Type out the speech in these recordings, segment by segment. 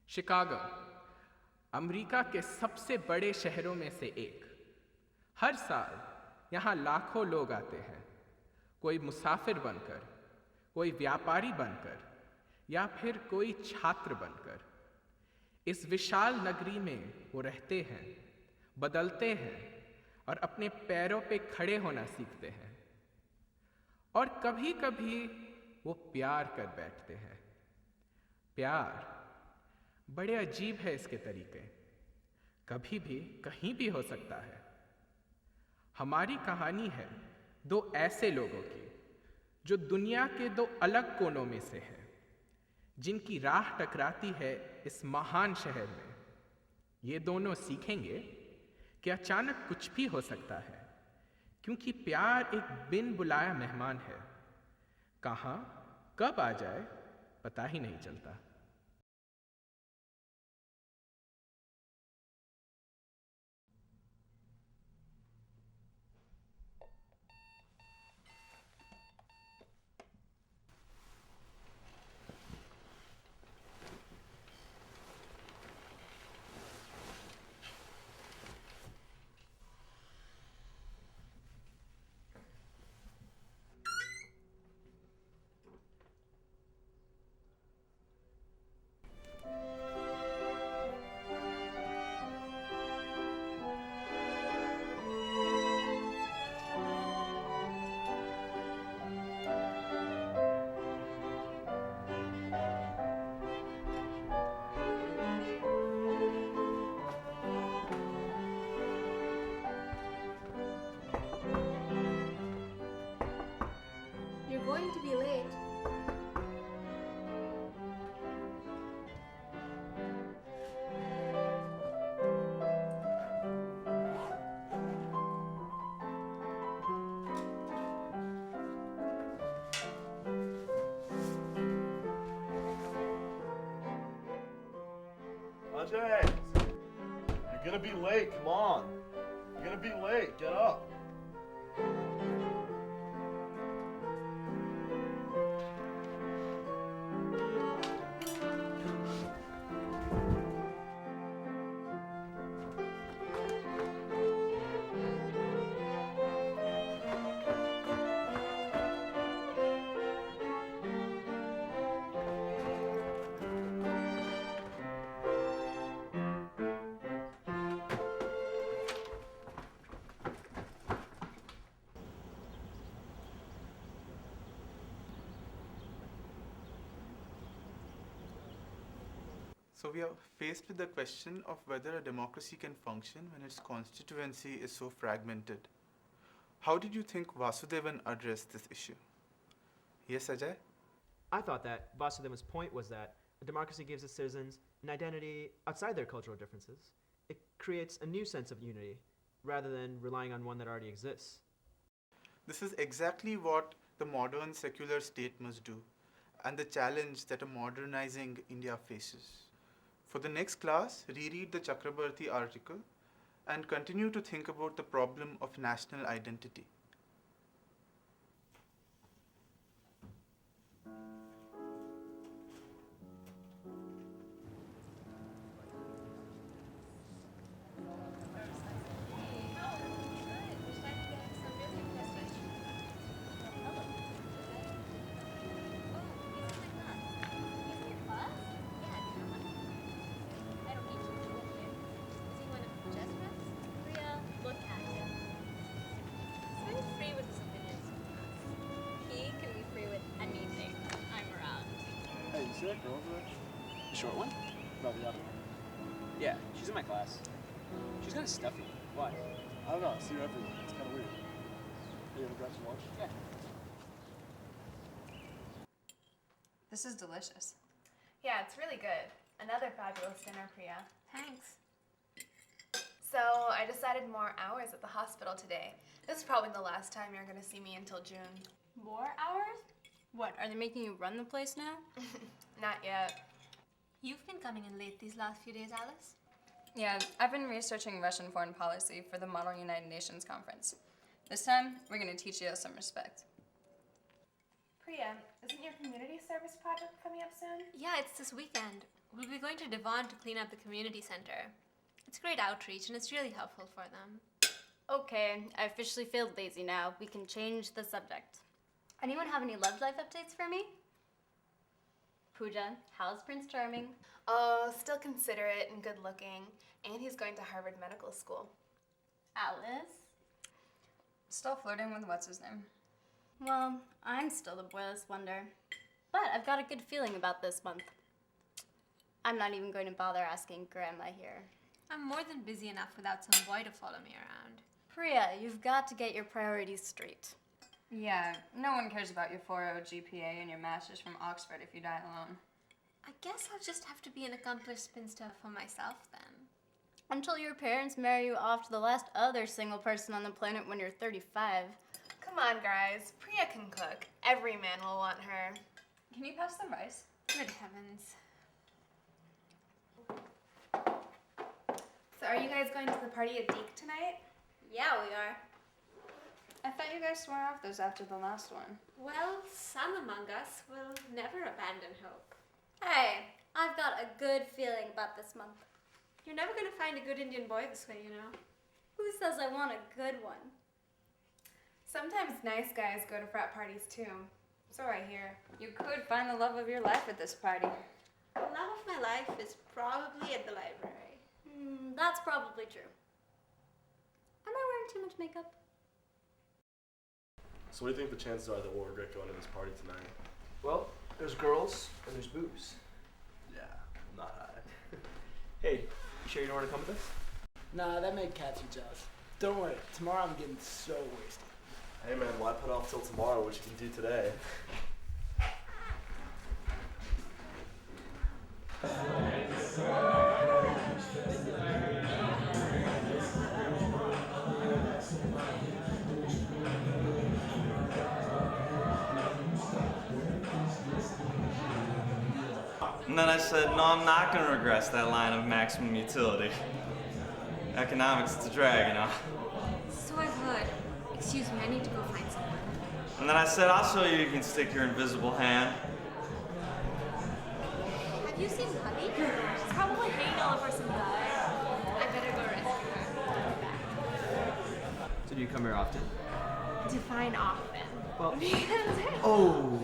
Chicago, America के सबसे बड़े शहरों में से एक। हर साल यहाँ लाखों लोग आते हैं, कोई मुसाफिर बनकर, कोई व्यापारी बनकर या फिर कोई छात्र बनकर। इस विशाल नगरी में वो रहते हैं, बदलते हैं और अपने पैरों पे खड़े होना सीखते हैं। और कभी कभी वो प्यार कर बैठते हैं। प्यार बड़े अजीब है इसके तरीके, कभी भी कहीं भी हो सकता है। हमारी कहानी है दो ऐसे लोगों की जो दुनिया के दो अलग कोनों में से हैं, जिनकी राह टकराती है इस महान शहर में। ये दोनों सीखेंगे कि अचानक कुछ भी हो सकता है, क्योंकि प्यार एक बिन बुलाया मेहमान है। कहाँ कब आ जाए पता ही नहीं चलता। You're going to be late. Ajay, you're gonna be late, come on. You're gonna be late, get up. So we are faced with the question of whether a democracy can function when its constituency is so fragmented. How did you think Vasudevan addressed this issue? Yes, Ajay? I thought that Vasudevan's point was that a democracy gives its citizens an identity outside their cultural differences. It creates a new sense of unity rather than relying on one that already exists. This is exactly what the modern secular state must do, and the challenge that a modernizing India faces. For the next class, reread the Chakrabarti article and continue to think about the problem of national identity. Hey, you see that girl over there? The short one? No, the other one. Yeah, she's in my class. She's kind of stuffy. Why? I don't know, I see her everywhere. It's kind of weird. Hey, you wanna grab some lunch? Yeah. This is delicious. Yeah, it's really good. Another fabulous dinner, Priya. Thanks. So, I decided more hours at the hospital today. This is probably the last time you're gonna see me until June. More hours? What, are they making you run the place now? Not yet. You've been coming in late these last few days, Alice. Yeah, I've been researching Russian foreign policy for the Model United Nations Conference. This time, we're gonna teach you some respect. Priya, isn't your community service project coming up soon? Yeah, it's this weekend. We'll be going to Devon to clean up the community center. It's great outreach and it's really helpful for them. Okay, I officially feel lazy now. We can change the subject. Anyone have any love life updates for me? Pooja, how's Prince Charming? Oh, still considerate and good looking. And he's going to Harvard Medical School. Alice? Still flirting with what's his name? Well, I'm still the boyless wonder. But I've got a good feeling about this month. I'm not even going to bother asking Grandma here. I'm more than busy enough without some boy to follow me around. Priya, you've got to get your priorities straight. Yeah, no one cares about your 4.0 GPA and your master's from Oxford if you die alone. I guess I'll just have to be an accomplished spinster for myself then. Until your parents marry you off to the last other single person on the planet when you're 35. Come on, guys. Priya can cook. Every man will want her. Can you pass the rice? Good heavens. So are you guys going to the party at Deke tonight? Yeah, we are. I thought you guys swore off those after the last one. Well, some among us will never abandon hope. Hey, I've got a good feeling about this month. You're never going to find a good Indian boy this way, you know. Who says I want a good one? Sometimes nice guys go to frat parties too. So I hear. You could find the love of your life at this party. The love of my life is probably at the library. That's probably true. Am I wearing too much makeup? So what do you think the chances are that we'll regret going to this party tonight? Well, there's girls and there's booze. Yeah, not high. Hey, you sure you don't want to come with us? Nah, that made Kathy jealous. Don't worry, tomorrow I'm getting so wasted. Hey man, why put off till tomorrow what you can do today? And then I said, no, I'm not going to regress that line of maximum utility. Economics, it's a drag, you know. So I've heard. Excuse me, I need to go find someone. And then I said, I'll show you you can stick your invisible hand. Have you seen Honey? She's probably hanging all over some guy. I better go rescue her. So do you come here often? Define often. Well, oh,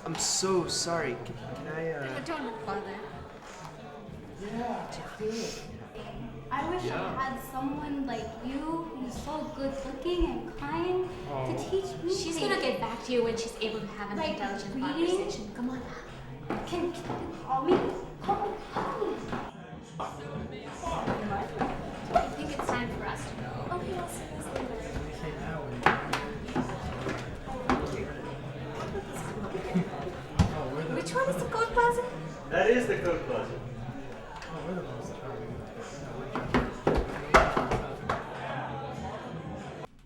I'm so sorry. Can I, Don't bother. I wish I had someone like you who's so good looking and kind to teach me. She's gonna get back to you when she's able to have an Like intelligent reading? conversation. Come on. Can you call me? Call me. I think it's time for us to go. Okay, I'll see you later. Which one is the code closet? That is the code closet.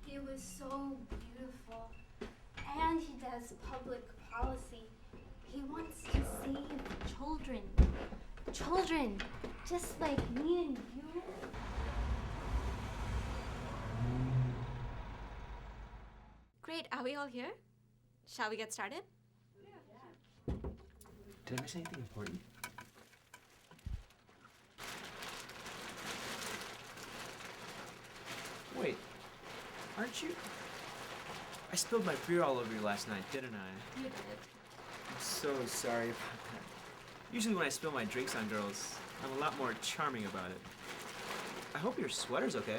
He was so beautiful. And he does public policy. He wants to save children. Children, just like me and you. Great, are we all here? Shall we get started? did I miss anything important? Wait, aren't you? I spilled my beer all over you last night, didn't I? You did. I'm so sorry about that. Usually when I spill my drinks on girls, I'm a lot more charming about it. I hope your sweater's okay.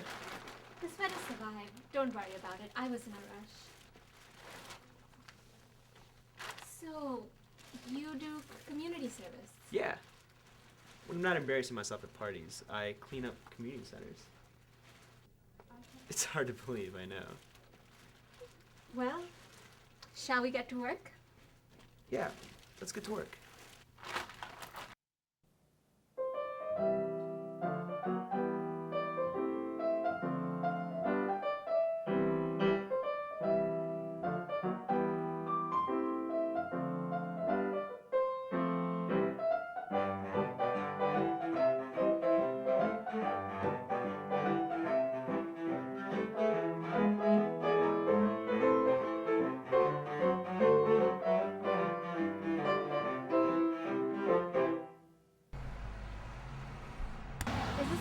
The sweater survived. Don't worry about it. I was in a rush. So, you do community service? Yeah. When I'm not embarrassing myself at parties, I clean up community centers. It's hard to believe, I know. Well, shall we get to work? Yeah, let's get to work.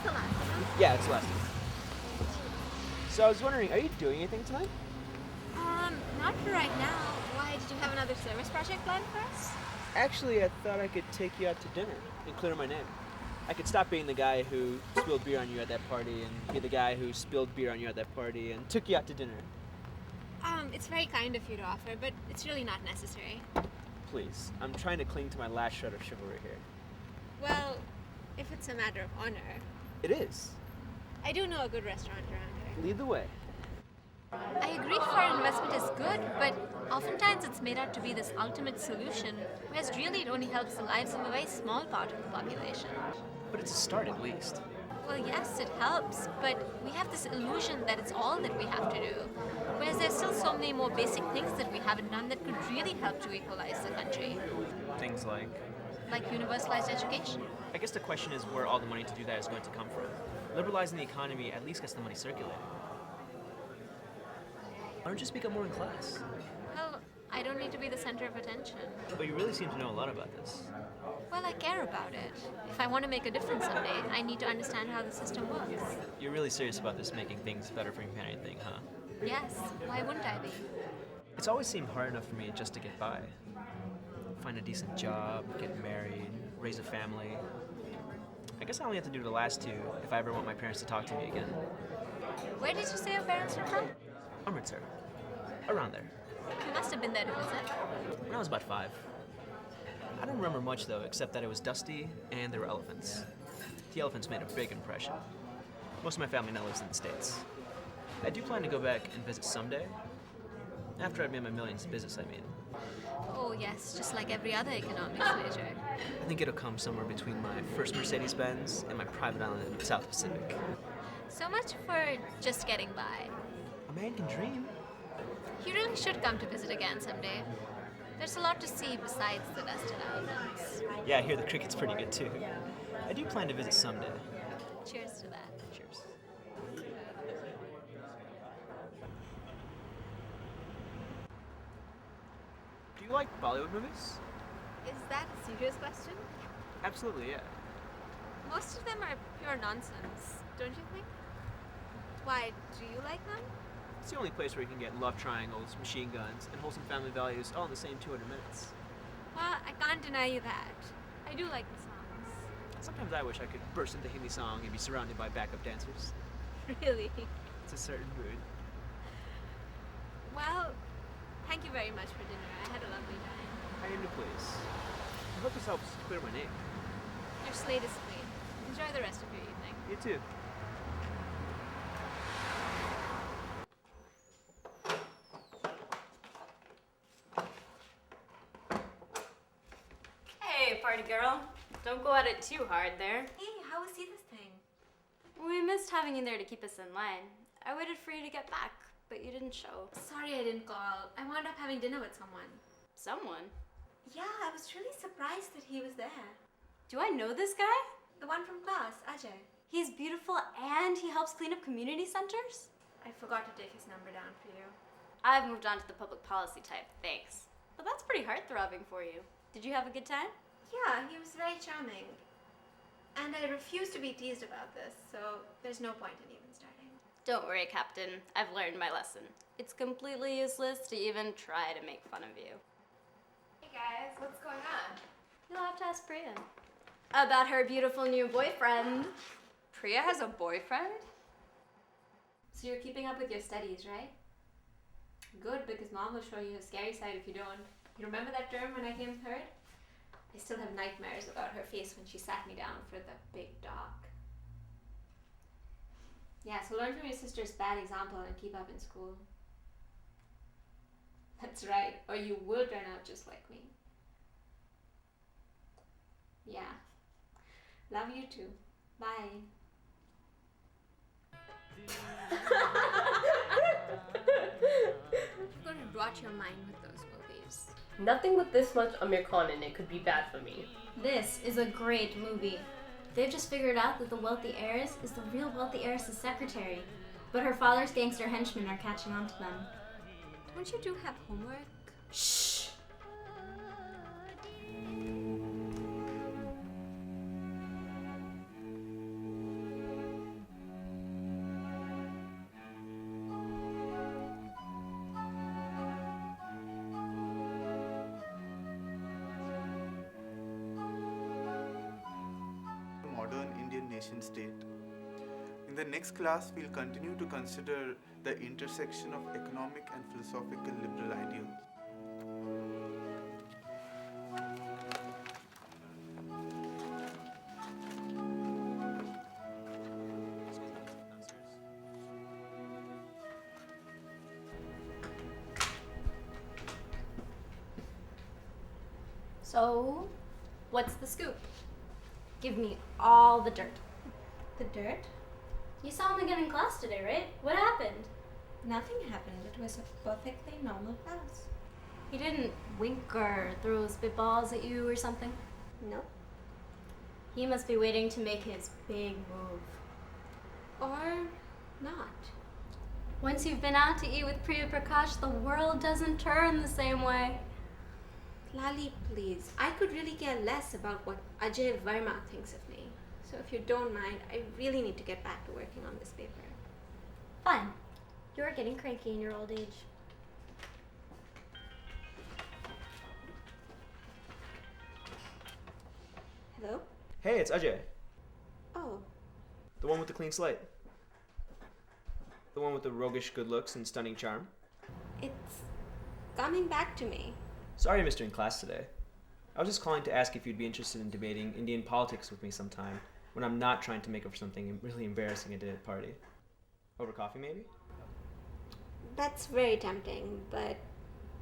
the last one? Yeah, it's last week. So I was wondering, are you doing anything tonight? Not for right now. Why, did you have another service project planned for us? Actually, I thought I could take you out to dinner and clear my name. I could stop being the guy who spilled beer on you at that party and be the guy who spilled beer on you at that party and took you out to dinner. It's very kind of you to offer, but it's really not necessary. Please, I'm trying to cling to my last shred of chivalry here. Well, if it's a matter of honor, It is. I do know a good restaurant around here. Lead the way. I agree foreign investment is good, but oftentimes it's made out to be this ultimate solution, whereas really it only helps the lives of a very small part of the population. But it's a start at least. Well, yes, it helps, but we have this illusion that it's all that we have to do, whereas there's still so many more basic things that we haven't done that could really help to equalize the country, Things like... like universalized education. I guess the question is where all the money to do that is going to come from. Liberalizing the economy at least gets the money circulating. Why don't you speak up more in class? Well, I don't need to be the center of attention. But you really seem to know a lot about this. Well, I care about it. If I want to make a difference someday, I need to understand how the system works. You're really serious about this making things better for humanity thing, huh? Yes, why wouldn't I be? It's always seemed hard enough for me just to get by. Find a decent job, get married, raise a family. I guess I only have to do the last two if I ever want my parents to talk to me again. Where did you say your parents are from? Amritsar. Around there. You must have been there to visit. When I was about 5. I don't remember much though, except that it was dusty and there were elephants. The elephants made a big impression. Most of my family now lives in the States. I do plan to go back and visit someday. After I've made my millions in business, I mean. Oh yes, just like every other economics major. I think it'll come somewhere between my first Mercedes-Benz and my private island in the South Pacific. So much for just getting by. A man can dream. You really should come to visit again someday. There's a lot to see besides the dusted islands. Yeah, I hear the cricket's pretty good too. I do plan to visit someday. Cheers to that. Cheers. Do you like Bollywood movies? Is that a serious question? Absolutely, yeah. Most of them are pure nonsense, don't you think? Why, do you like them? It's the only place where you can get love triangles, machine guns, and wholesome family values all in the same 200 minutes. Well, I can't deny you that. I do like the songs. Sometimes I wish I could burst into Hindi song and be surrounded by backup dancers. Really? It's a certain mood. Well, thank you very much for dinner. I had a lovely time. I am to please. I hope this helps clear my name. Your slate is clean. Enjoy the rest of your evening. You too. Hey, party girl. Don't go at it too hard there. Hey, how was see this thing? We missed having you there to keep us in line. I waited for you to get back, but you didn't show. Sorry I didn't call. I wound up having dinner with someone. Someone? Yeah, I was really surprised that he was there. Do I know this guy? The one from class, Ajay. He's beautiful and he helps clean up community centers? I forgot to take his number down for you. I've moved on to the public policy type, thanks. But that's pretty heart-throbbing for you. Did you have a good time? Yeah, he was very charming. And I refuse to be teased about this, so there's no point in even starting. Don't worry, Captain. I've learned my lesson. It's completely useless to even try to make fun of you. Hey guys, what's going on? You'll have to ask Priya. About her beautiful new boyfriend. Priya has a boyfriend? So you're keeping up with your studies, right? Good, because Mom will show you a scary side if you don't. You remember that term when I came third? I still have nightmares about her face when she sat me down for the big talk. Yeah, so learn from your sister's bad example and keep up in school. That's right, or you will turn out just like me. Yeah. Love you too. Bye. You're going to rot your mind with those movies. Nothing with this much Amir Khan in it could be bad for me. This is a great movie. They've just figured out that the wealthy heiress is the real wealthy heiress's secretary. But her father's gangster henchmen are catching on to them. Don't you two have homework? Shh! nation state. In the next class, we'll continue to consider the intersection of economic and philosophical liberal ideals. So, what's the scoop? Give me all the dirt. The dirt? You saw him again in class today, right? What happened? Nothing happened. It was a perfectly normal class. He didn't wink or throw spitballs at you or something? Nope. He must be waiting to make his big move. Or not. Once you've been out to eat with Priya Prakash, the world doesn't turn the same way. Lali, please. I could really care less about what Ajay Verma thinks of me. So if you don't mind, I really need to get back to working on this paper. Fine. You're getting cranky in your old age. Hello? Hey, it's Ajay. Oh. The one with the clean slate. The one with the roguish good looks and stunning charm. It's coming back to me. Sorry I missed you in class today. I was just calling to ask if you'd be interested in debating Indian politics with me sometime when I'm not trying to make up for something really embarrassing I did at a party. Over coffee, maybe? That's very tempting, but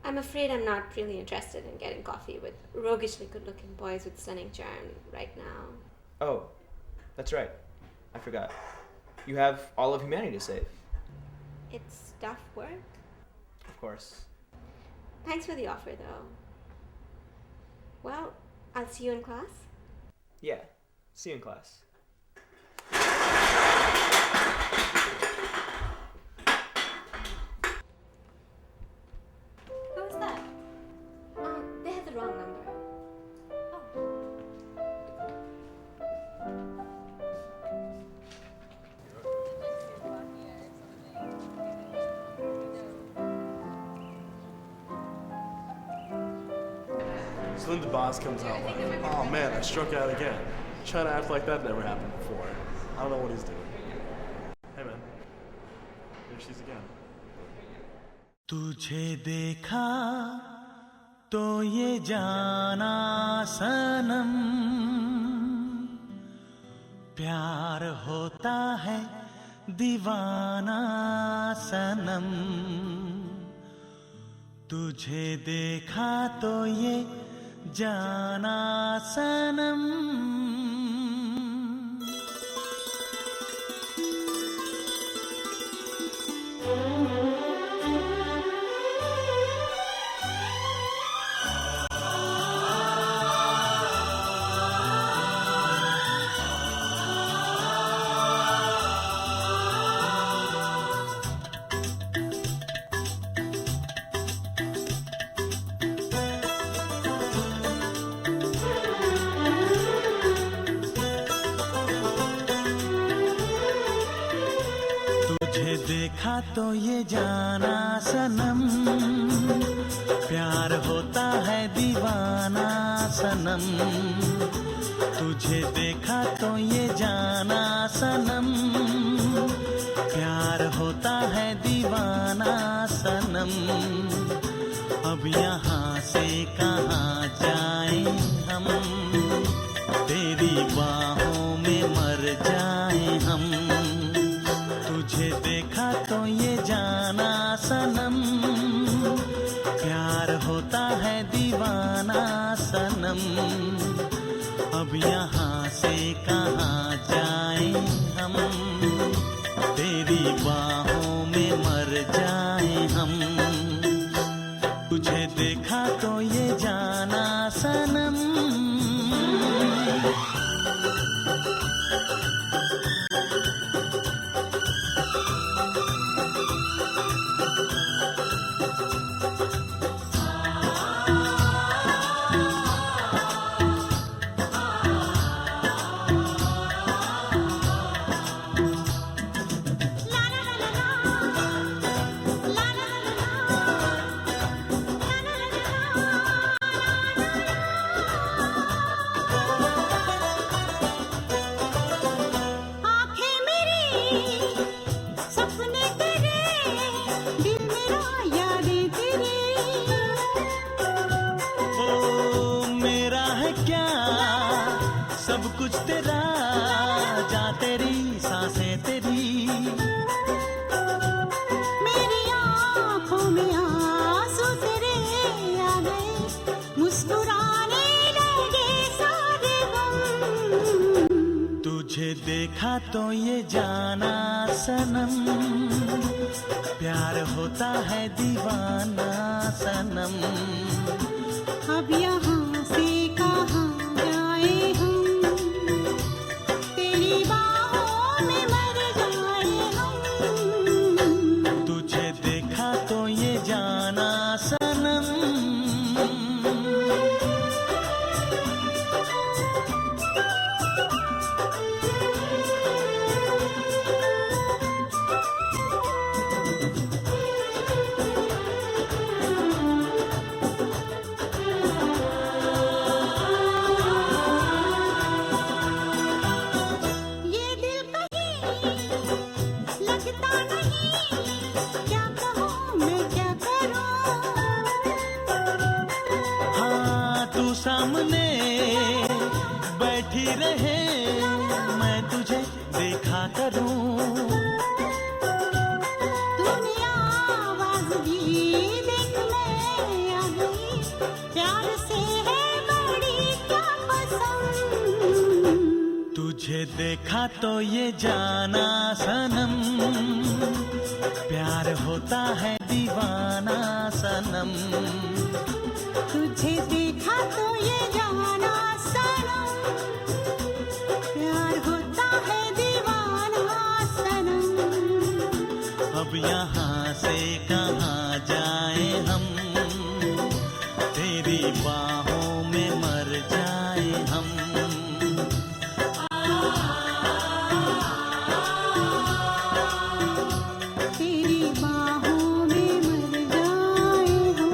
I'm afraid I'm not really interested in getting coffee with roguishly good-looking boys with stunning charm right now. Oh, that's right. I forgot. You have all of humanity to save. It's tough work. Of course. Thanks for the offer, though. Well, I'll see you in class. Yeah. See you in class. Who was that? They have the wrong number. So then the boss comes out like, oh man, I struck out again. Trying to act like that never happened before. I don't know what he's doing. Hey man, there she is again. तुझे देखा तो ये जाना सनम प्यार होता है दीवाना सनम तुझे देखा तो ये जाना सनम देखा तो ये जाना सनम प्यार होता है दीवाना सनम तुझे देखा तो ये जाना सनम प्यार होता है दीवाना सनम अब यहाँ से कहाँ जाएं हम तेरी बाहों में मर जाएं हम तुझे देखा तो ये जाना सनम प्यार होता है दीवाना सनम अब यहाँ से कहाँ जाएं हम तेरी बाहों में मर जाएं हम तुझे देखा तो ये जाना सनम सब कुछ तेरा, जा तेरी सांसें तेरी। मेरी आँखों में आंसू तेरे आ गए, मुस्कुराने लगे सारे गम। तुझे देखा तो ये जाना सनम, प्यार होता है दीवाना सनम। अब यहाँ से कहाँ जाए हम, तेरी बाहों में मर जाए हम। तुझे देखा तो ये जाना सनम। ये दिल कहीं लगता नहीं, क्या कहूँ मैं क्या करूँ। हाँ तू सामने बैठी रहे, मैं तुझे देखा करूं। तूने आवाज़ दी, देख मैं आ गई, प्यार से है बड़ी क्या पसंद। तुझे देखा तो ये जाना सनम, प्यार होता है दीवाना सनम। तुझे देखा तो ये जाना सनम, प्यार होता है दीवाना सनम। अब यहाँ से कहाँ जाए हम, तेरी बाहों में मर जाए हम। तेरी बाहों में मर जाए हम।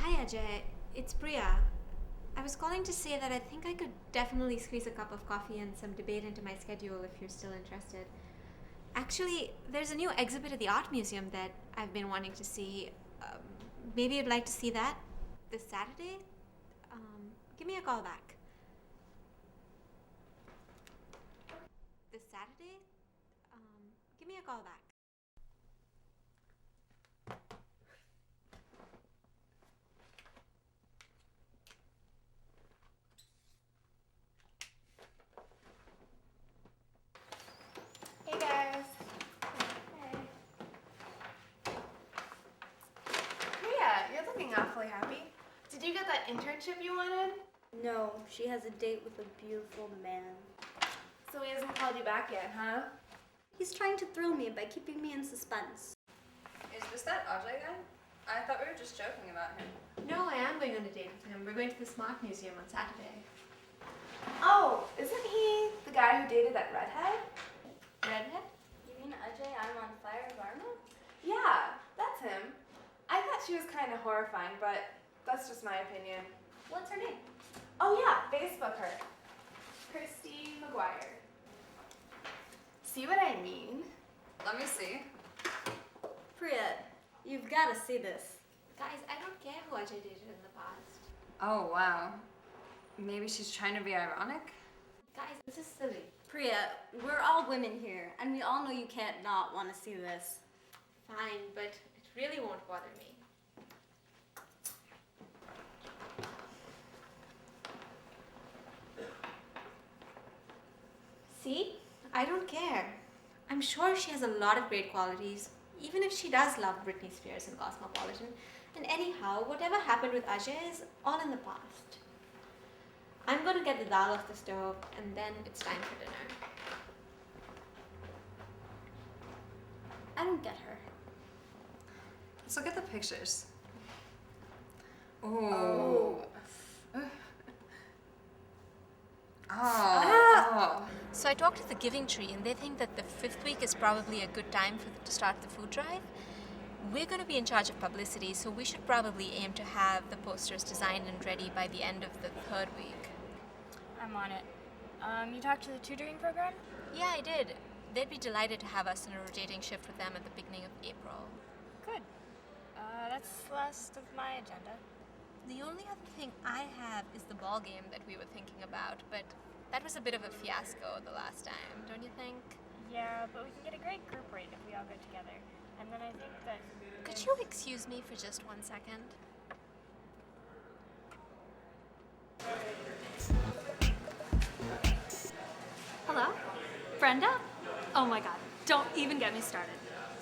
Hi Ajay, it's Priya. I was calling to say that I think I could definitely squeeze a cup of coffee and some debate into my schedule if you're still interested. Actually, there's a new exhibit at the Art Museum that I've been wanting to see. Maybe you'd like to see that this Saturday? Give me a call back. This Saturday? Give me a call back. Hey guys. Hey. Priya, you're looking awfully happy. Did you get that internship you wanted? No, she has a date with a beautiful man. So he hasn't called you back yet, huh? He's trying to thrill me by keeping me in suspense. Is this that Ajay guy? I thought we were just joking about him. No, I am going on a date with him. We're going to the Smart Museum on Saturday. Oh, isn't he the guy who dated that redhead? Redhead? You mean Ajay, I'm on fire, Varma? Yeah, that's him. I thought she was kind of horrifying, but that's just my opinion. What's her name? Oh yeah, Facebook her. Christy McGuire. See what I mean? Let me see. Priya, you've got to see this. Guys, I don't care who Ajay dated in the past. Oh, wow. Maybe she's trying to be ironic? Guys, this is silly. Priya, we're all women here, and we all know you can't not want to see this. Fine, but it really won't bother me. See? I don't care. I'm sure she has a lot of great qualities, even if she does love Britney Spears and Cosmopolitan. And anyhow, whatever happened with Ajay is all in the past. I'm gonna get the dal off the stove, and then it's time for dinner. I don't get her. Let's look at the pictures. Oh. Oh. So So I talked to the Giving Tree, and they think that the 5th week is probably a good time to start the food drive. We're going to be in charge of publicity, so we should probably aim to have the posters designed and ready by the end of the 3rd week. I'm on it. You talked to the tutoring program? Yeah, I did. They'd be delighted to have us in a rotating shift with them at the beginning of April. Good. That's the last of my agenda. The only other thing I have is the ball game that we were thinking about, but that was a bit of a fiasco the last time, don't you think? Yeah, but we can get a great group rate if we all go together. And then I think that... Could you excuse me for just 1 second? Hello? Brenda? Oh my god, don't even get me started.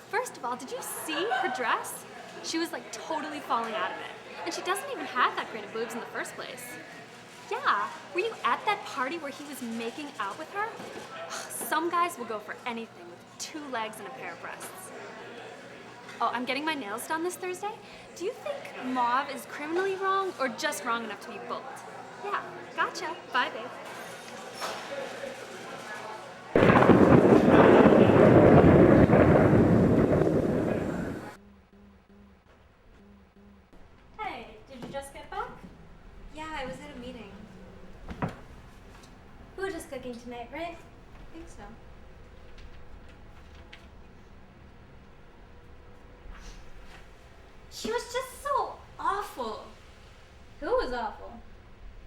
First of all, did you see her dress? She was like totally falling out of it. And she doesn't even have that great of boobs in the first place. Yeah, were you at that party where he was making out with her? Some guys will go for anything with 2 legs and a pair of breasts. Oh, I'm getting my nails done this Thursday. Do you think mauve is criminally wrong or just wrong enough to be bold? Yeah, gotcha. Bye, babe. Hey, did you just get back? Yeah, I was at a meeting. Food is cooking tonight, right? I think so. She was just so awful. Who was awful?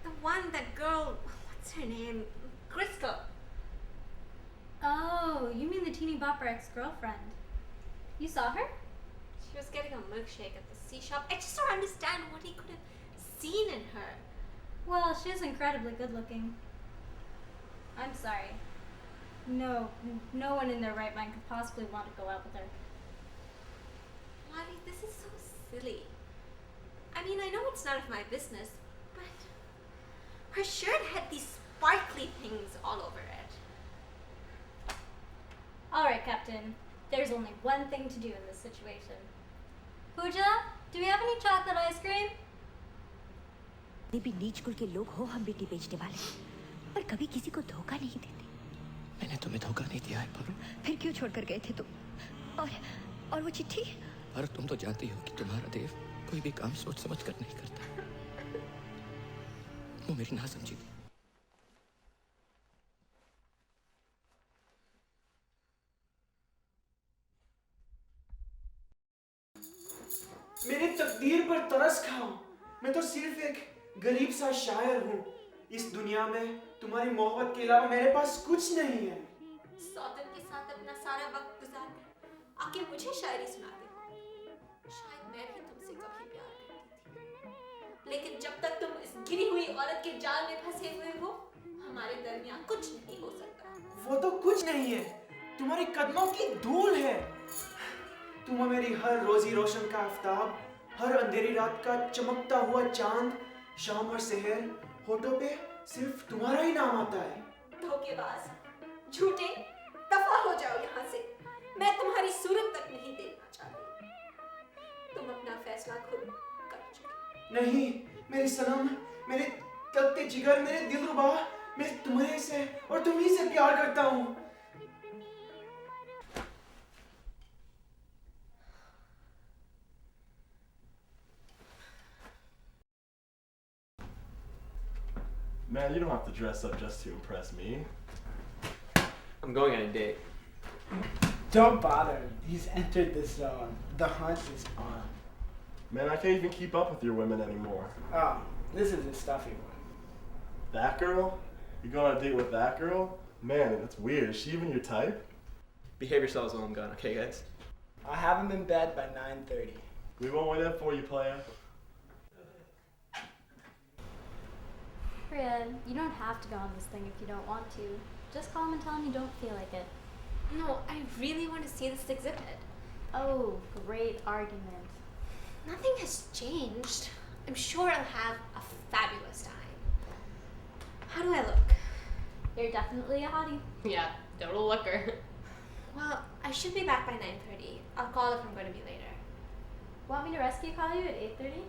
The one, that girl, what's her name? Crystal. Oh, you mean the teeny bopper ex-girlfriend. You saw her? She was getting a milkshake at the tea shop. I just don't understand what he could have seen in her. Well, she is incredibly good looking. I'm sorry. No one in their right mind could possibly want to go out with her. Molly, this is so silly. I mean, I know it's none of my business, but her shirt had these sparkly things all over it. Alright, Captain. There's only one thing to do in this situation. Pooja, do we have any chocolate ice cream? भी नीच कुल के लोग हो हम बेटी बेचने वाले पर कभी किसी को धोखा नहीं देते मैंने तुम्हें धोखा नहीं दिया है परू फिर क्यों छोड़कर गए थे तुम और वो चिट्ठी पर तुम तो जानती हो कि तुम्हारा देव कोई भी काम सोच समझ कर नहीं करता वो मेरी ना समझी थी मेरी तकदीर पर तरस खाओ मैं तो सिर्फ एक गरीब सा शायर हूँ इस दुनिया में तुम्हारी मोहब्बत के अलावा मेरे पास कुछ नहीं है सौतन के साथ अपना सारा वक्त गुजार कर आके मुझे शायरी सुना दे शायद मैं भी तुमसे कभी प्यार करती थी लेकिन जब तक तुम इस गिरी हुई औरत के जाल में फंसे हुए हो हमारे दरमियान कुछ नहीं हो सकता वो तो कुछ नहीं है तुम्हारे कदमों की धूल है तुम हो मेरी हर रोजी रोशन का आफताब हर अंधेरी रात का चमकता हुआ चांद शाम और सहर होठों पे सिर्फ तुम्हारा ही नाम आता है धोखेबाज झूठे दफा हो जाओ यहाँ से मैं तुम्हारी सूरत तक नहीं देखना चाहती तुम अपना फैसला खुद कर चुके नहीं मेरी सनम मेरे तख्ते जिगर मेरे दिलरुबा मैं तुम्हारे से और तुम्ही से प्यार करता हूँ Man, you don't have to dress up just to impress me. I'm going on a date. Don't bother him. He's entered the zone. The hunt is on. Man, I can't even keep up with your women anymore. Oh, this is a stuffy one. That girl? You going on a date with that girl? Man, that's weird. Is she even your type? Behave yourselves while I'm gone, okay, guys? I'll have him in bed by 9:30. We won't wait up for you, player. Priya, you don't have to go on this thing if you don't want to. Just call him and tell him you don't feel like it. No, I really want to see this exhibit. Oh, great argument. Nothing has changed. I'm sure I'll have a fabulous time. How do I look? You're definitely a hottie. Yeah, total looker. Well, I should be back by 9:30. I'll call if I'm going to be later. Want me to rescue call you at 8:30?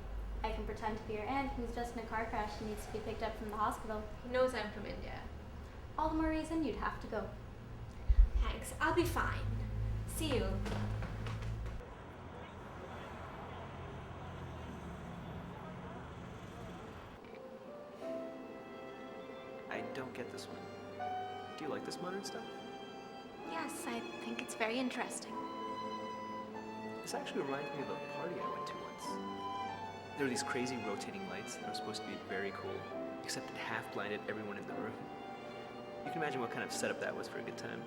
I can pretend to be your aunt who's just in a car crash and needs to be picked up from the hospital. He knows I'm from India. all the more reason you'd have to go. Thanks, I'll be fine. See you. I don't get this one. Do you like this modern stuff? Yes, I think it's very interesting. This actually reminds me of a party I went to once. There were these crazy rotating lights that were supposed to be very cool, except it half blinded everyone in the room. You can imagine what kind of setup that was for a good time.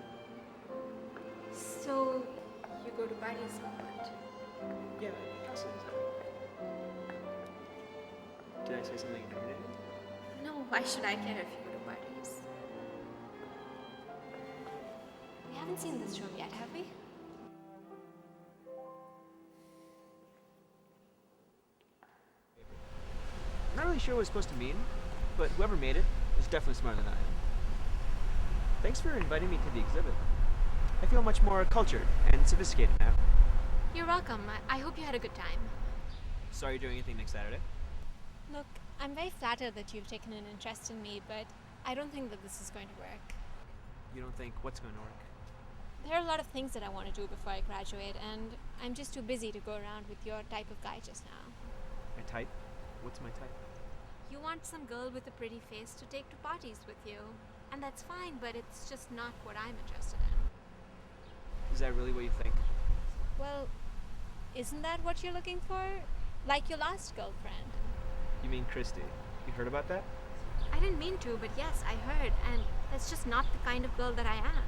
So, you go to parties a lot? Yeah, houses. Did I say something incriminating? No, why should I care if you go to parties? We haven't seen this room yet, have we? Not really sure what it's supposed to mean, but whoever made it is definitely smarter than I am. Thanks for inviting me to the exhibit. I feel much more cultured and sophisticated now. You're welcome. I hope you had a good time. Sorry, you're doing anything next Saturday? Look, I'm very flattered that you've taken an interest in me, but I don't think that this is going to work. You don't think what's going to work? There are a lot of things that I want to do before I graduate, and I'm just too busy to go around with your type of guy just now. My type? What's my type? You want some girl with a pretty face to take to parties with you, and that's fine, but it's just not what I'm interested in. Is that really what you think? Well, isn't that what you're looking for? Like your last girlfriend. You mean Christy? You heard about that? I didn't mean to, but yes, I heard, and that's just not the kind of girl that I am.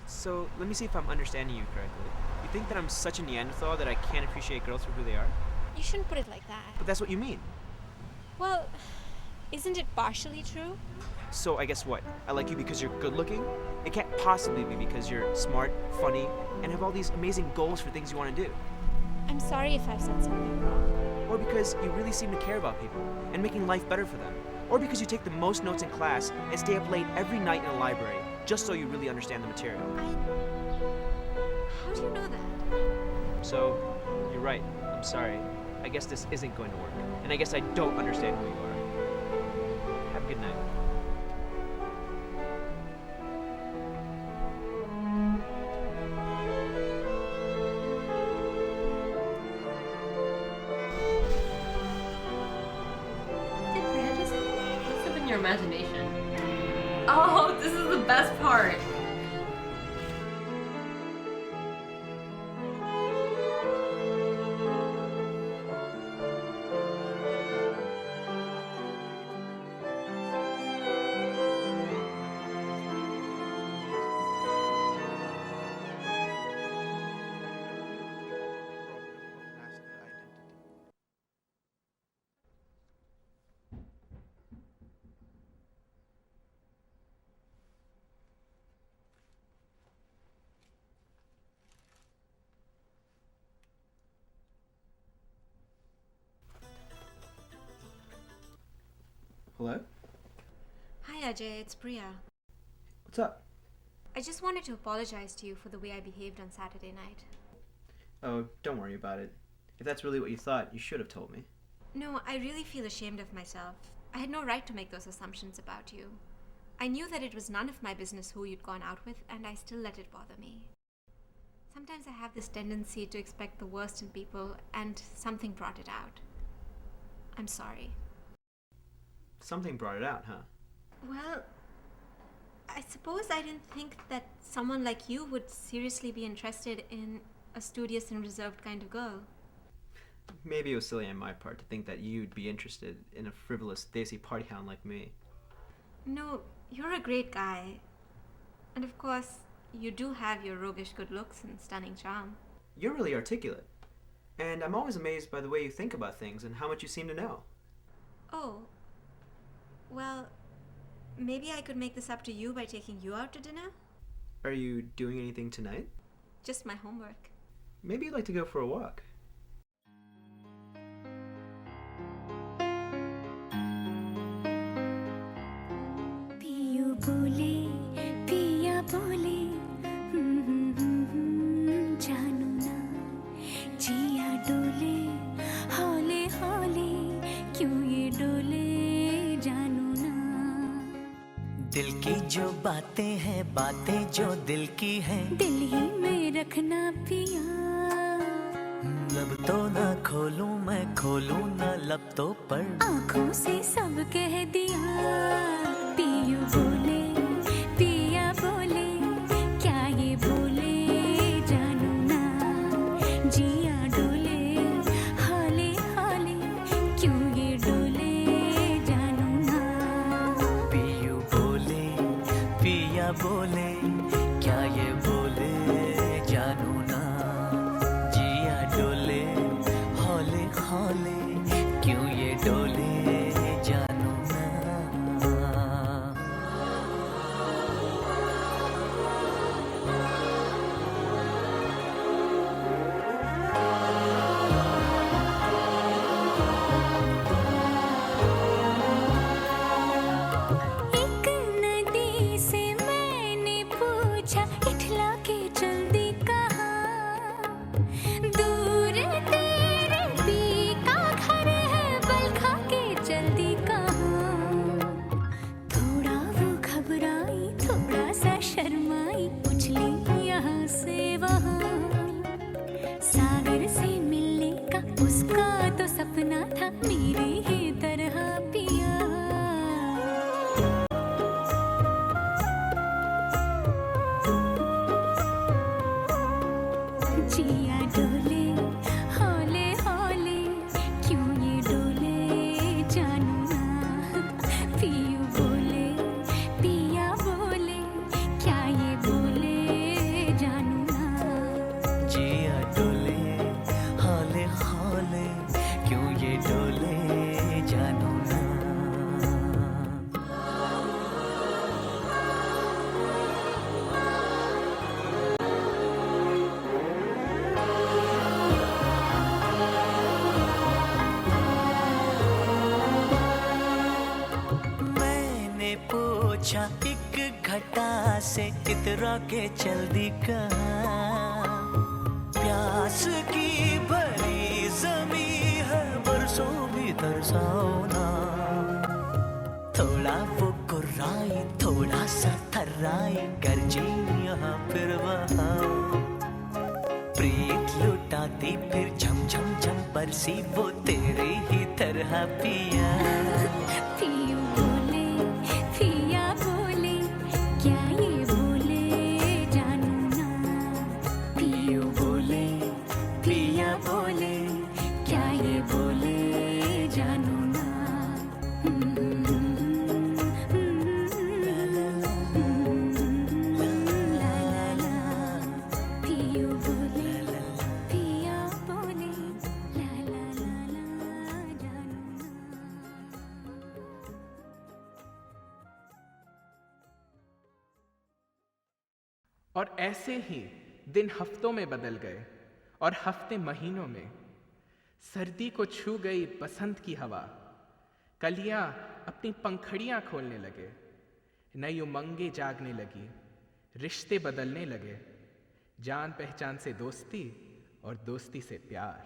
So, let me see if I'm understanding you correctly. You think that I'm such a Neanderthal that I can't appreciate girls for who they are? You shouldn't put it like that. But that's what you mean. Well, isn't it partially true? So I guess what? I like you because you're good looking? It can't possibly be because you're smart, funny, and have all these amazing goals for things you want to do. I'm sorry if I've said something wrong. Or because you really seem to care about people and making life better for them. Or because you take the most notes in class and stay up late every night in a library just so you really understand the material. How do you know that? So, you're right. I'm sorry. I guess this isn't going to work. And I guess I don't understand who you are. Have a good night. Your imagination. Oh, this is the best part. Hello? Hi Ajay, it's Priya. What's up? I just wanted to apologize to you for the way I behaved on Saturday night. Oh, don't worry about it. If that's really what you thought, you should have told me. No, I really feel ashamed of myself. I had no right to make those assumptions about you. I knew that it was none of my business who you'd gone out with, and I still let it bother me. Sometimes I have this tendency to expect the worst in people, and something brought it out. I'm sorry. Something brought it out, huh? Well, I suppose I didn't think that someone like you would seriously be interested in a studious and reserved kind of girl. Maybe it was silly on my part to think that you'd be interested in a frivolous, desi party hound like me. No, you're a great guy. And of course, you do have your roguish good looks and stunning charm. You're really articulate. And I'm always amazed by the way you think about things and how much you seem to know. Oh. Well, maybe I could make this up to you by taking you out to dinner? Are you doing anything tonight? Just my homework. Maybe you'd like to go for a walk. पियू बोले पिया बोले जानू ना जिया डोले हौले हौले क्यों ये डोले जानू ना दिल की जो बातें हैं बातें जो दिल की हैं दिल ही में रखना पिया लब तो ना खोलूं मैं खोलूं ना लब तो पर आँखों से सब कह दिया पियू बोले पिया बोले क्या ये बोले जानू ना जिया डोले हाले हाले क्यों ये डोले जानू ना पियू बोले पिया बोले क्या ये बोले जानू ना जिया डोले हौले हौले क्यों ये डोले जानू ना एक नदी से मैंने पूछा इठला के चल दी कहाँ दूर तेरे पी का घर है बल खा के चल दी कहाँ थोड़ा वो घबराई थोड़ा सा शर्माई उछली यहाँ से वहाँ सागर से मिलने का उसका तो सपना था मेरे ही तरह पिया जिया डोले हौले हौले क्यों ये डोले जानू ना पियू बोले पिया बोले क्या ये बोले जानू ना जिया डोले हौले हौले क्यों ये डोले जानू ना मैंने पूछा एक घटा से इतरा के चल दी कहाँ प्यास की भरी जमी है बरसों भी तरसाओ ना थोड़ा वो गुर्राई थोड़ा सा थर्राई गर्जी यहाँ फिर वहाँ प्रीत लुटाती फिर झम झम झम बरसी वो तेरे ही तरह पिया पियू बोले पिया बोले क्या ये बोले जानू ना पियू बोले पिया बोले क्या ये बोले जानू ना ला ला ला पियू बोले पिया बोले ला ला ला ला जानू ना और ऐसे ही दिन हफ्तों में बदल गए और हफ्ते महीनों में सर्दी को छू गई बसंत की हवा कलियां अपनी पंखड़ियां खोलने लगे नई उमंगें जागने लगी रिश्ते बदलने लगे जान पहचान से दोस्ती और दोस्ती से प्यार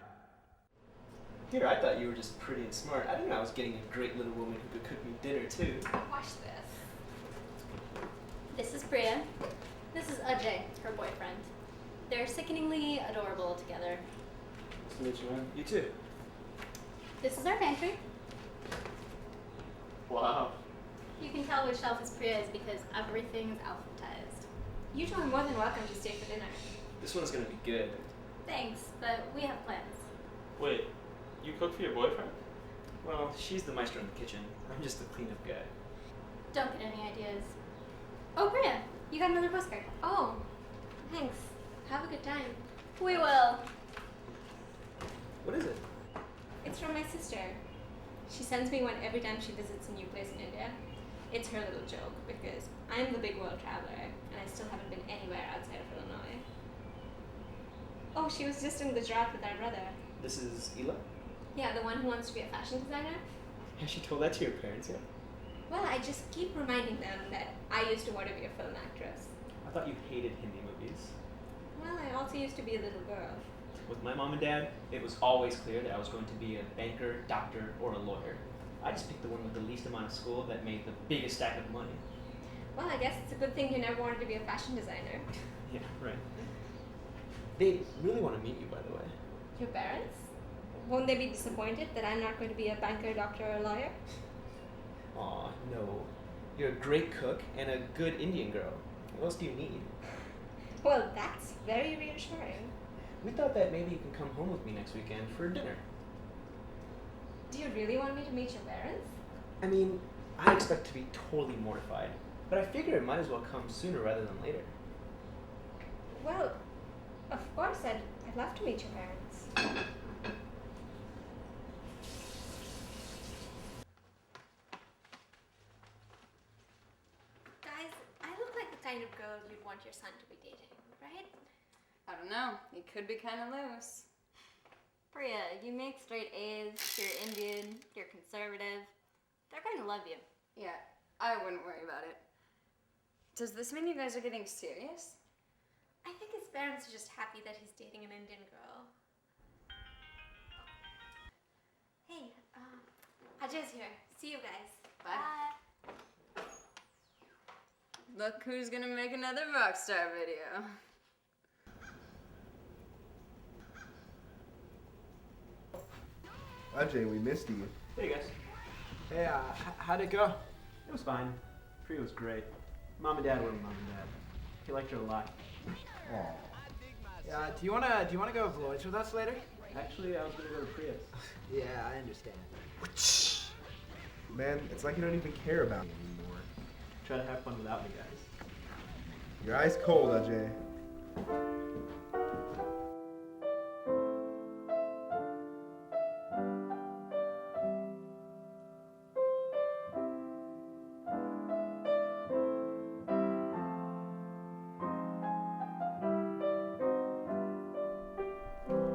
Here, I thought you were just pretty and smart. I didn't know I was getting a great little woman who could cook me dinner, too. Watch this. This is Priya. This is Ajay, her boyfriend. They're sickeningly adorable together. Nice to meet you, man. You too. This is our pantry. Wow. You can tell which shelf is Priya's because everything's alphabetized. You two are more than welcome to stay for dinner. This one's gonna be good. Thanks, but we have plans. Wait, you cook for your boyfriend? Well, she's the maestro in the kitchen. I'm just the cleanup guy. Don't get any ideas. Oh, Priya, you got another postcard. Oh, thanks. Have a good time. We will. What is it? It's from my sister. She sends me one every time she visits a new place in India. It's her little joke because I'm the big world traveler and I still haven't been anywhere outside of Illinois. Oh, she was just in Gujarat with our brother. This is Ela? Yeah, the one who wants to be a fashion designer. Has she told that to your parents yet? Well, I just keep reminding them that I used to want to be a film actress. I thought you hated Hindi movies. Well, I also used to be a little girl. With my mom and dad, it was always clear that I was going to be a banker, doctor, or a lawyer. I just picked the one with the least amount of school that made the biggest stack of money. Well, I guess it's a good thing you never wanted to be a fashion designer. Yeah, right. They really want to meet you, by the way. Your parents? Won't they be disappointed that I'm not going to be a banker, doctor, or lawyer? Aw, no. You're a great cook and a good Indian girl. What else do you need? Well, that's very reassuring. We thought that maybe you can come home with me next weekend for dinner. Do you really want me to meet your parents? I mean, I expect to be totally mortified, but I figure it might as well come sooner rather than later. Well, of course, I'd love to meet your parents. Guys, I look like the kind of girl you'd want your son to be dating, right? I don't know. He could be kind of loose. Priya, you make straight A's, you're Indian, you're conservative. They're going to love you. Yeah, I wouldn't worry about it. Does this mean you guys are getting serious? I think his parents are just happy that he's dating an Indian girl. Hey, Ajay's here. See you guys. Bye. Look who's gonna make another rockstar video. Ajay, we missed you. Hey guys. Hey, how'd it go? It was fine. Priya was great. Mom and Dad were Mom and Dad. He liked her a lot. Aw. Yeah, do you wanna go to Lloyd's with us later? Actually, I was gonna go to Priya's. Yeah, I understand. Man, it's like you don't even care about me anymore. Try to have fun without me, guys. Your ice cold, Ajay.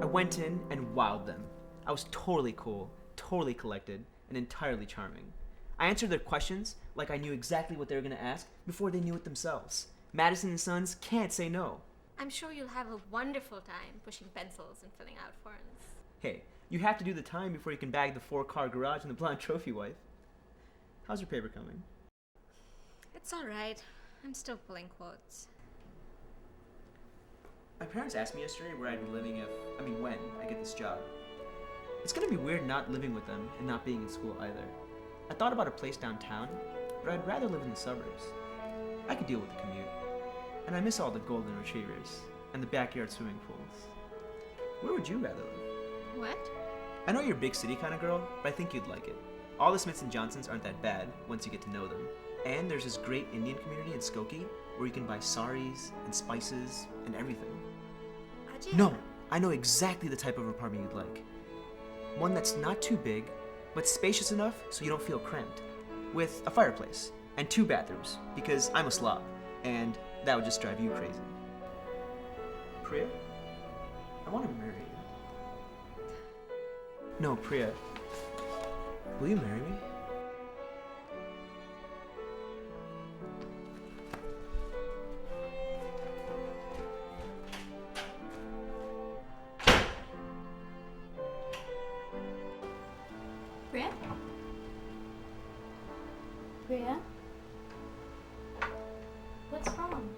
I went in and wowed them. I was totally cool, totally collected, and entirely charming. I answered their questions like I knew exactly what they were going to ask before they knew it themselves. Madison and Sons can't say no. I'm sure you'll have a wonderful time pushing pencils and filling out forms. Hey, you have to do the time before you can bag the 4-car garage and the blonde trophy wife. How's your paper coming? It's all right. I'm still pulling quotes. My parents asked me yesterday where I'd be living when I get this job. It's gonna be weird not living with them and not being in school either. I thought about a place downtown, but I'd rather live in the suburbs. I could deal with the commute. And I miss all the golden retrievers and the backyard swimming pools. Where would you rather live? What? I know you're a big city kind of girl, but I think you'd like it. All the Smiths and Johnsons aren't that bad once you get to know them. And there's this great Indian community in Skokie where you can buy saris and spices and everything. Ajay. No, I know exactly the type of apartment you'd like. One that's not too big, but spacious enough so you don't feel cramped. With a fireplace and 2 bathrooms, because I'm a slob, and that would just drive you crazy. Priya, I want to marry you. No, Priya, will you marry me? Priya? Priya? What's wrong?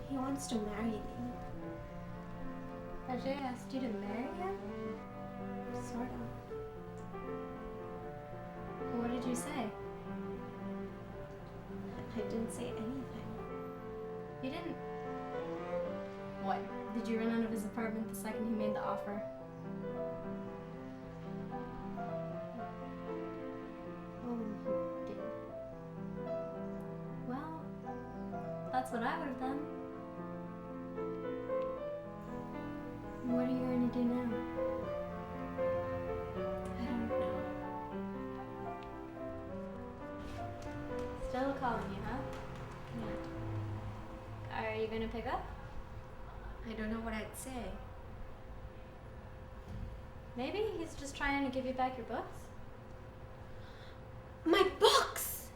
He wants to marry me. Ajay asked you to marry him? Sort of. What did you say? I didn't say anything. You didn't? What? Did you run out of his apartment the second he made the offer? Oh, you did. Well, that's what I would have done. What are you going to do now? I don't know. Still calling you, huh? Yeah. Are you going to pick up? I don't know what I'd say. Maybe he's just trying to give you back your books? My books!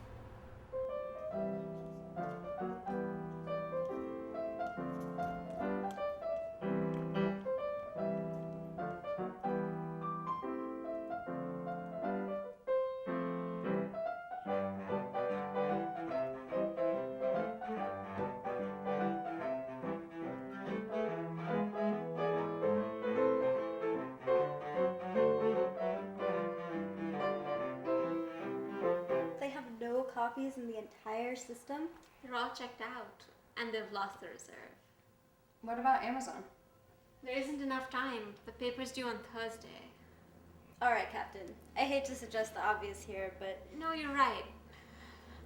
copies in the entire system? They're all checked out, and they've lost the reserve. What about Amazon? There isn't enough time. The paper's due on Thursday. All right, Captain. I hate to suggest the obvious here, but... No, you're right.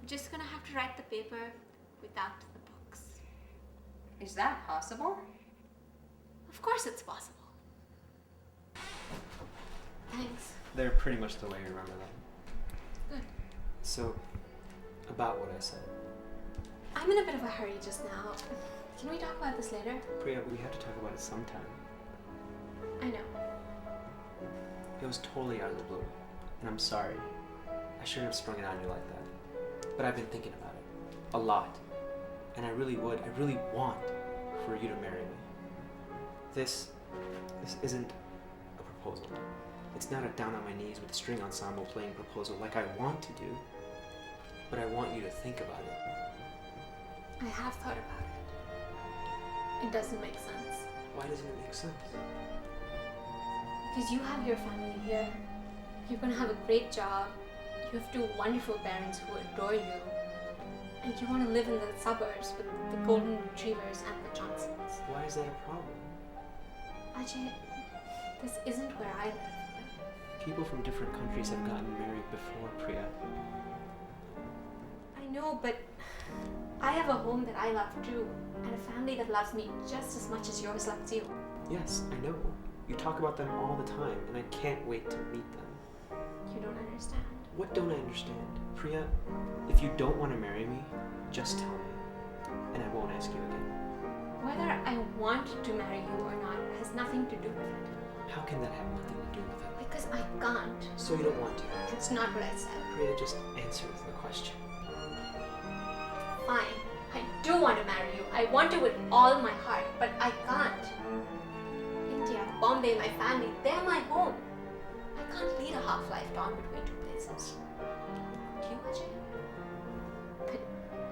I'm just gonna have to write the paper without the books. Is that possible? Of course it's possible. Thanks. They're pretty much the way you remember them. Good. So, about what I said. I'm in a bit of a hurry just now. Can we talk about this later? Priya, we have to talk about it sometime. I know. It was totally out of the blue, and I'm sorry. I shouldn't have sprung it on you like that. But I've been thinking about it. A lot. And I really want for you to marry me. This isn't a proposal. It's not a down on my knees with a string ensemble playing proposal like I want to do. But I want you to think about it. I have thought about it. It doesn't make sense. Why doesn't it make sense? Because you have your family here. You're gonna have a great job. You have two wonderful parents who adore you. And you want to live in the suburbs with the golden retrievers and the Johnsons. Why is that a problem? Ajay, this isn't where I live. People from different countries have gotten married before, Priya. I know, but I have a home that I love too, and a family that loves me just as much as yours loves you. Yes, I know. You talk about them all the time, and I can't wait to meet them. You don't understand. What don't I understand? Priya, if you don't want to marry me, just tell me, and I won't ask you again. Whether I want to marry you or not has nothing to do with it. How can that have nothing to do with it? Because I can't. So you don't want to? It's not what I said. Priya, just answer the question. Fine. I do want to marry you. I want to with all my heart, but I can't. India, Bombay, my family, they're my home. I can't lead a half-life torn between two places. Do you, Ajay? But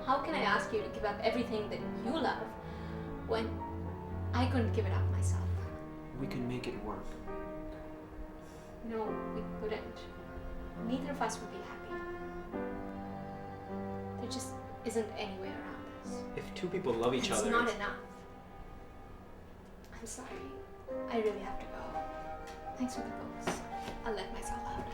how can I ask you to give up everything that you love when I couldn't give it up myself? We can make it work. No, we couldn't. Neither of us would be happy. There just isn't any way around this. If two people love each other... It's not enough. I'm sorry. I really have to go. Thanks for the books. I'll let myself out.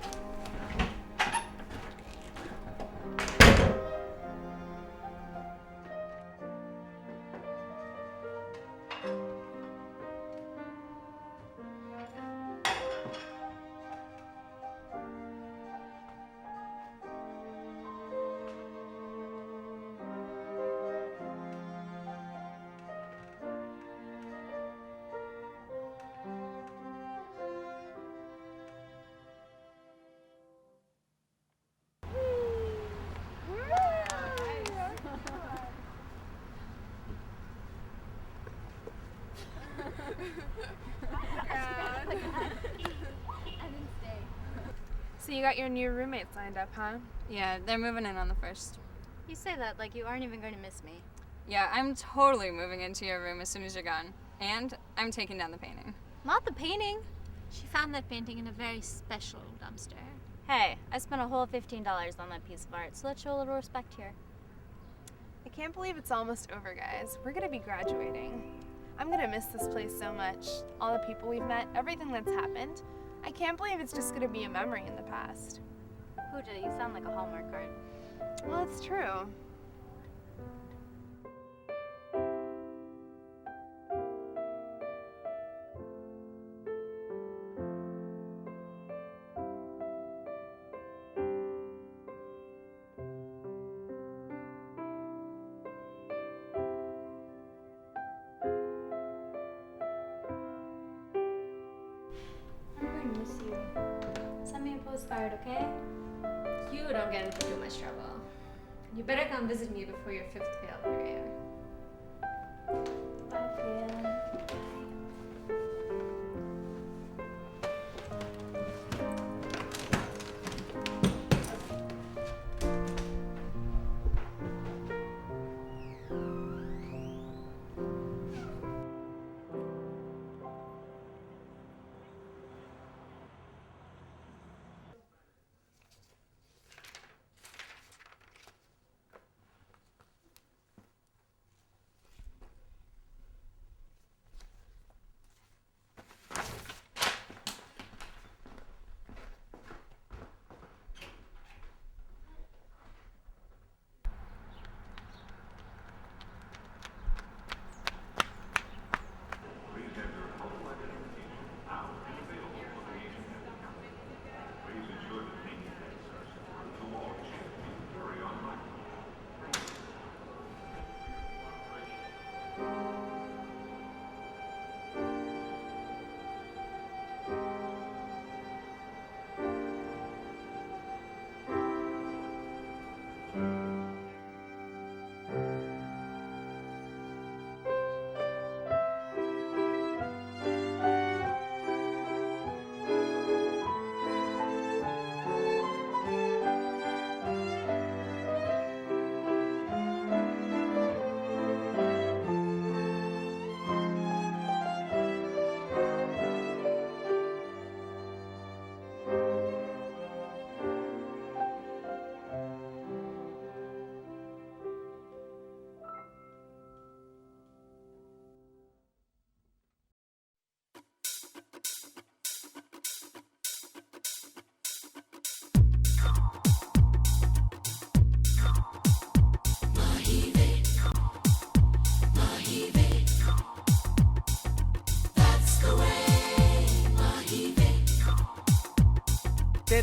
So you got your new roommates lined up, huh? Yeah, they're moving in on the 1st. You say that like you aren't even going to miss me. Yeah, I'm totally moving into your room as soon as you're gone. And I'm taking down the painting. Not the painting. She found that painting in a very special dumpster. Hey, I spent a whole $15 on that piece of art, so let's show a little respect here. I can't believe it's almost over, guys. We're gonna be graduating. I'm gonna miss this place so much. All the people we've met, everything that's happened. I can't believe it's just gonna be a memory in the past. Pooja, you sound like a Hallmark card. Well, it's true. I'm going to miss you. Send me a postcard, okay? You don't get into too much trouble. You better come visit me before your 5th failure year. Bye, Priya.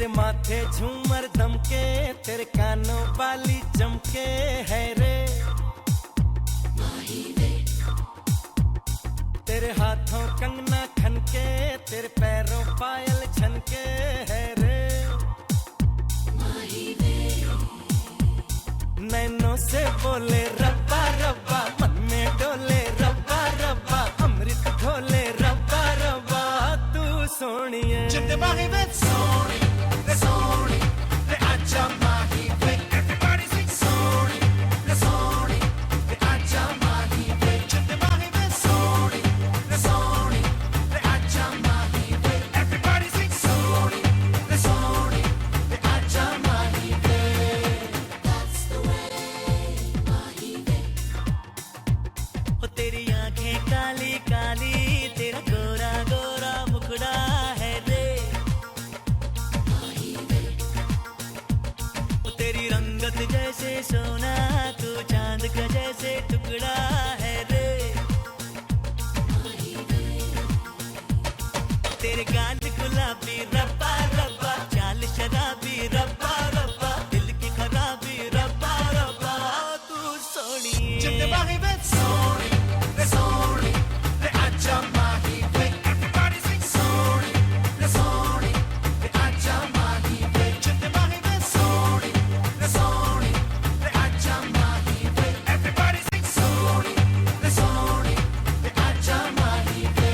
तेरे माथे झूमर दमके तेरे कानों वाली चमके है रे तेरे हाथों कंगना खनके तेरे पैरों पायल छनके है रे नैनों से बोले रब्बा रब्बा मन में डोले रब्बा रब्बा अमृत घोले रब्बा रब्बा तू सोनिए जिंदे बागी वे सोनी रे आजा माही वे everybody sing सोनी रे आजा माही वे जिंदे बागी वे सोनी रे आजा माही वे everybody sing सोनी रे आजा माही वे that's the way माही वे ओ तेरी आंखें काली काली तेरा गोरा गोरा मुखड़ा है रे ओ तेरी रंगत जैसे सोना तू चांद का जैसे टुकड़ा है रे तेरे गाल गुलाबी रब्बा रब्बा चाल शराबी रब्बा रब्बा दिल की खराबी रब्बा रब्बा तू सोनी जिंदे बागी वे सोनी रे आजा माही वे everybody sing सोनी रे आजा माही वे जिंदे बागी वे सोनी रे आजा माही वे everybody sing सोनी रे आजा माही वे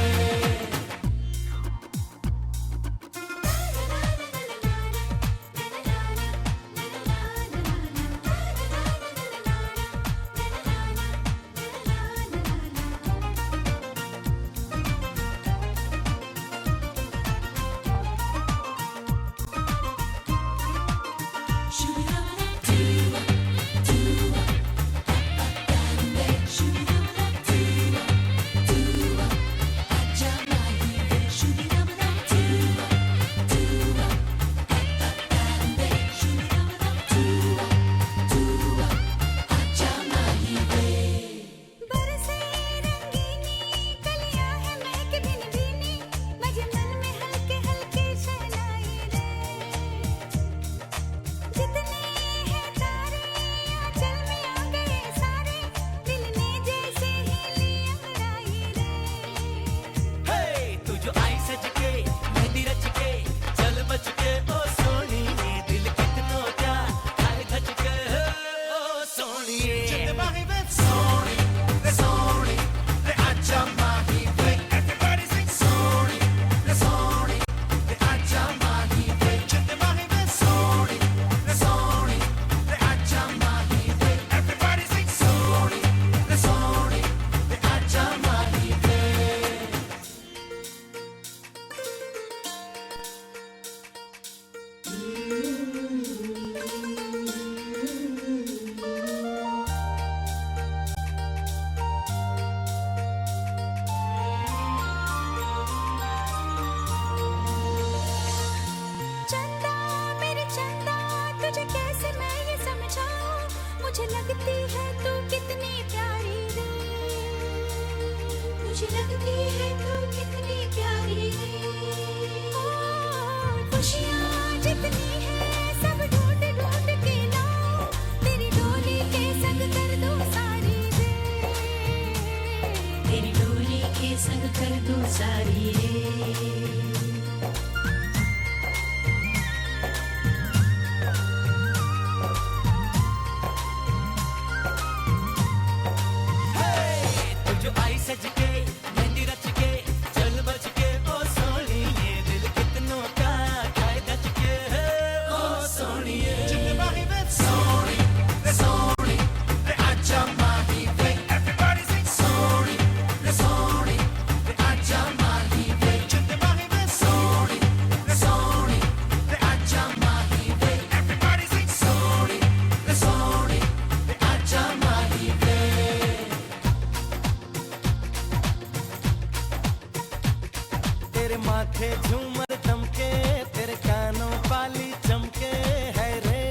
मुझे लगती है तू कितनी प्यारी रे मुझे लगती है तू कितनी प्यारी रे खुशियाँ जितनी है सब ढूंढ ढूंढ के लाऊं तेरी डोली के संग कर दूं सारी रे तेरी डोली के संग कर दूं सारी रे सज के मेहंदी रच के चल बच के ओ सोनिए दिल कितनों का खाए दच के ओ सोनिए जिंदे बागी वे सोनी रे आजा माही वे everybody sing सोनी रे आजा माही वे जिंदे बागी वे सोनी रे आजा माही वे everybody sing सोनी रे आजा माही वे तेरे माथे झूमर दमके तेरे कानों वाली चमके है रे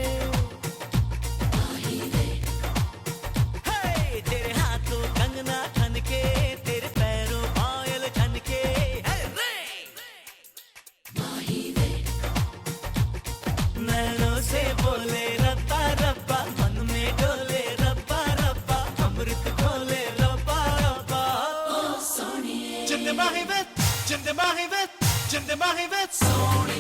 हे तेरे हाथों कंगना खनके तेरे पैरों पायल छनके है रे Jim the Mahivet, Jim the Mahivet, Jim the Mahivet, Sony.